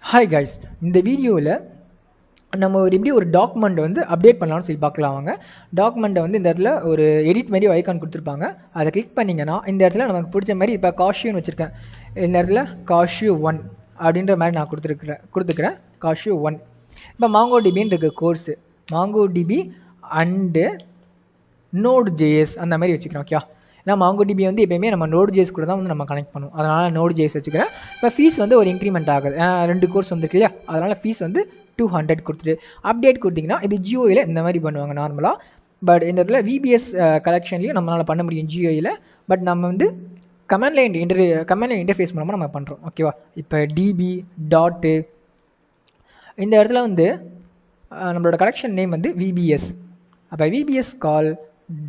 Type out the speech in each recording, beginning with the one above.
Hi guys, இந்த வீடியோவில் நம்ம எப்படி ஒரு டாக்குமெண்ட் வந்து அப்டேட் பண்ணலாம்னு சொல்லி பார்க்கலாம். வாங்க. டாக்குமெண்ட்டை வந்து இந்த இடத்துல ஒரு எடிட் மாதிரி ஐக்கான் கொடுத்துருப்பாங்க. அதை கிளிக் பண்ணிங்கன்னா இந்த இடத்துல நமக்கு பிடிச்ச மாதிரி இப்போ காஷ்யூன்னு வச்சுருக்கேன். இந்த இடத்துல காஷ்யூ 1 அப்படின்ற மாதிரி நான் கொடுத்துக்கிறேன் காஷ்யூ 1. இப்போ மாங்கோ டிபின்னு இருக்க course mango DB and node JS அந்த மாதிரி வச்சுக்கிறேன். ஓகே, ஏன்னா மாங்கோ டிபி வந்து எப்போயுமே நம்ம நோட் ஜேஎஸ் கூட தான் வந்து நம்ம கனெக்ட் பண்ணுவோம். அதனால் நோட் ஜேஎஸ் வச்சுக்கிறேன். இப்போ ஃபீஸ் வந்து ஒரு இன்க்ரிமெண்ட் ஆகுது, 2 கோர்ஸ் வந்துருக்கு இல்லையா, அதனால் ஃபீஸ் வந்து 200 கொடுத்துட்டு அப்டேட் கொடுத்திங்கன்னா இது ஜியோயில் இந்த மாதிரி பண்ணுவாங்க நார்மலாக. பட் இந்த இடத்துல விபிஎஸ் கலெக்ஷன்லேயும் நம்மளால் பண்ண முடியும் ஜியோயில். பட் நம்ம வந்து கமெண்ட் லைன் இன்டர்ஃபேஸ் மூலமாக நம்ம பண்ணுறோம். ஓகேவா. இப்போ டிபி டாட்டு இந்த இடத்துல வந்து நம்மளோட கலெக்ஷன் நேம் வந்து விபிஎஸ். அப்போ விபிஎஸ் கால்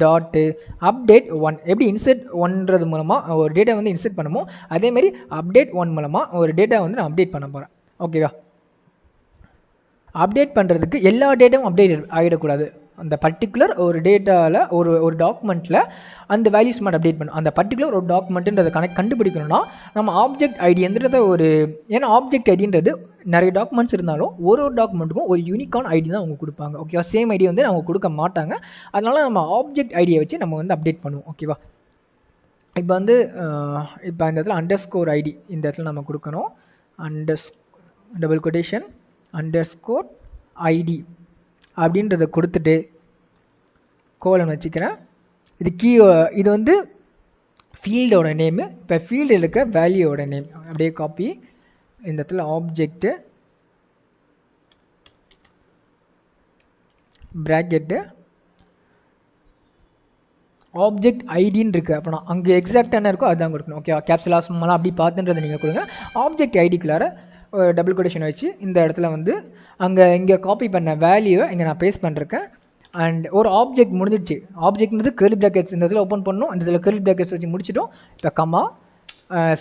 டாட்டு அப்டேட் 1 எப்படி இன்செர்ட் 1ன்றது மூலமாக ஒரு டேட்டா வந்து இன்செர்ட் பண்ணுமோ அதேமாரி அப்டேட் 1 மூலமாக ஒரு டேட்டா வந்து நான் அப்டேட் பண்ண போகிறேன். ஓகேவா. அப்டேட் பண்ணுறதுக்கு எல்லா டேட்டாவும் அப்டேட் ஆகிடக்கூடாது. அந்த பர்டிகுலர் ஒரு டேட்டாவில் ஒரு டாக்குமெண்ட்டில் அந்த வேல்யூஸ் மட்டும் அப்டேட் பண்ணும். அந்த பர்டிகுலர் ஒரு டாக்குமெண்ட்டுன்றதை கண்டுபிடிக்கணும்னா நம்ம ஆப்ஜெக்ட் ஐடின்றத ஏன்னா ஆப்ஜெக்ட் ஐடின்றது நிறைய டாக்குமெண்ட்ஸ் இருந்தாலும் ஒரு டாக்குமெண்ட்டுக்கும் ஒரு யூனிக்கான ஐடி தான் அவங்க கொடுப்பாங்க. ஓகேவா. சேம் ஐடி வந்து அவங்க கொடுக்க மாட்டாங்க. அதனால் நம்ம ஆப்ஜெக்ட் ஐடியை வச்சு நம்ம வந்து அப்டேட் பண்ணுவோம். ஓகேவா. இப்போ வந்து இப்போ இந்த இடத்துல அண்டர்ஸ்கோர் ஐடி இந்த இடத்துல நம்ம கொடுக்கணும். டபுள் கொட்டேஷன் அண்டர்ஸ்கோர் ஐடி அப்படின்றத கொடுத்துட்டு கோலன் வச்சுக்கிறேன். இது வந்து ஃபீல்டோட நேமு. இப்போ ஃபீல்டில் இருக்க வேல்யூவோட நேம் அப்படியே காப்பி இந்த இடத்துல ஆப்ஜெக்ட்டு ப்ராக்கெட்டு ஆப்ஜெக்ட் ஐடின்னு இருக்குது. அப்படின்னா அங்கே எக்ஸாக்டாக என்ன இருக்கோ அதுதான் கொடுக்கணும். ஓகே, கேப்சலா ஸ்மாலாக அப்படி பார்த்துன்றதை நீங்கள் கொடுங்க. ஆப்ஜெக்ட் ஐடிக்குள்ளார டபுள் கொட்டேஷன் வச்சு இந்த இடத்துல வந்து இங்கே காப்பி பண்ண வேல்யூவை இங்கே நான் பேஸ்ட் பண்ணிருக்கேன். அண்ட் ஒரு ஆப்ஜெக்ட் முடிஞ்சிடுச்சு. ஆப்ஜெக்ட்ன்றது கர்லி ப்ராக்கெட்ஸ் இந்த இடத்துல ஓப்பன் பண்ணணும். இந்த இடத்துல கர்லி ப்ராக்கெட்ஸ் வச்சு முடிச்சிட்டோம். இப்போ கம்மா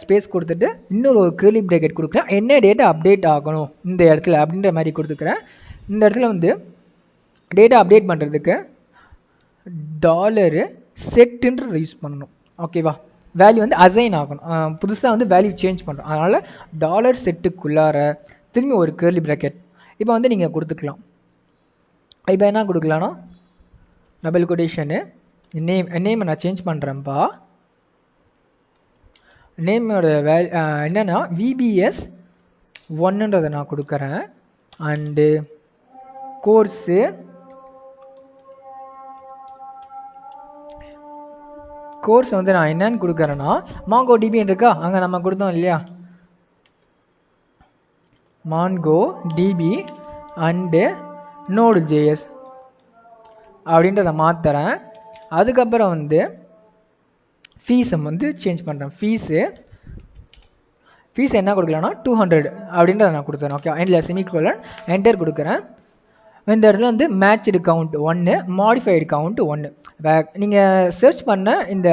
ஸ்பேஸ் கொடுத்துட்டு இன்னொரு கர்லி ப்ராக்கெட் கொடுக்குறேன். என்ன டேட்டா அப்டேட் ஆகணும் இந்த இடத்துல அப்படின்ற மாதிரி கொடுத்துக்கிறேன். இந்த இடத்துல வந்து டேட்டா அப்டேட் பண்ணுறதுக்கு டாலரு செட்டுன்றதை யூஸ் பண்ணணும். ஓகேவா. வேல்யூ வந்து அசைன் ஆகணும். புதுசாக வந்து வேல்யூ சேஞ்ச் பண்ணுறோம். அதனால் டாலர் செட்டுக்குள்ளார திரும்பி ஒரு கர்லி ப்ராக்கெட் இப்போ வந்து நீங்கள் கொடுத்துக்கலாம். இப்போ என்ன கொடுக்கலான்னா டபுள் கொட்டேஷனு நேமை நான் சேஞ்ச் பண்ணுறேன்ப்பா. நேமோட என்னென்னா விபிஎஸ் 1ன்றதை நான் கொடுக்குறேன். அண்டு கோர்ஸு வந்து நான் என்னன்னு கொடுக்குறேன்னா மாங்கோ டிபின்னு இருக்கா, அங்கே நம்ம கொடுத்தோம் இல்லையா, mango DB and node JS அப்படின்றத மாற்றுறேன். அதுக்கப்புறம் வந்து ஃபீஸை வந்து சேஞ்ச் பண்ணுறேன். ஃபீஸ் என்ன கொடுக்கலான்னா 200 அப்படின்றத நான் கொடுத்துறேன். ஓகே, எண்டில் செமிகோலன் என்டர் கொடுக்குறேன். இந்த இடத்துல வந்து மேட்ச்டு கவுண்ட் 1 மாடிஃபைடு கவுண்ட் 1. நீங்கள் சர்ச் பண்ண இந்த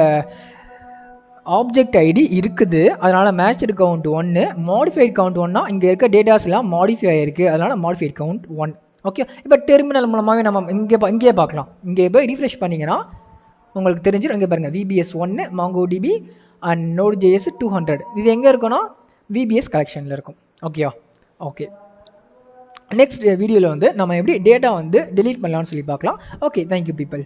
ஆப்ஜெக்ட் ஐடி இருக்குது, அதனால் மேட்ச்டு கவுண்ட் 1 மாடிஃபைடு கவுண்ட் 1னா இங்கே இருக்க டேட்டாஸ் எல்லாம் மாடிஃபை ஆகிருக்கு, அதனால் மாடிஃபைடு கவுண்ட் 1. ஓகே, இப்போ டெர்மினல் மூலமாகவே நம்ம இங்கே பார்க்கலாம். இங்கே போய் ரீஃப்ரெஷ் பண்ணிங்கன்னா உங்களுக்கு தெரிஞ்சிடும். இங்கே பாருங்கள் VBS 1 mango DB and node JS 200. இது எங்கே இருக்குன்னா விபிஎஸ் கலெக்ஷனில் இருக்கும். ஓகேவா. ஓகே, நெக்ஸ்ட் வீடியோவில் வந்து நம்ம எப்படி டேட்டா வந்து டெலீட் பண்ணலாம்னு சொல்லி பார்க்கலாம். Okay, thank you people.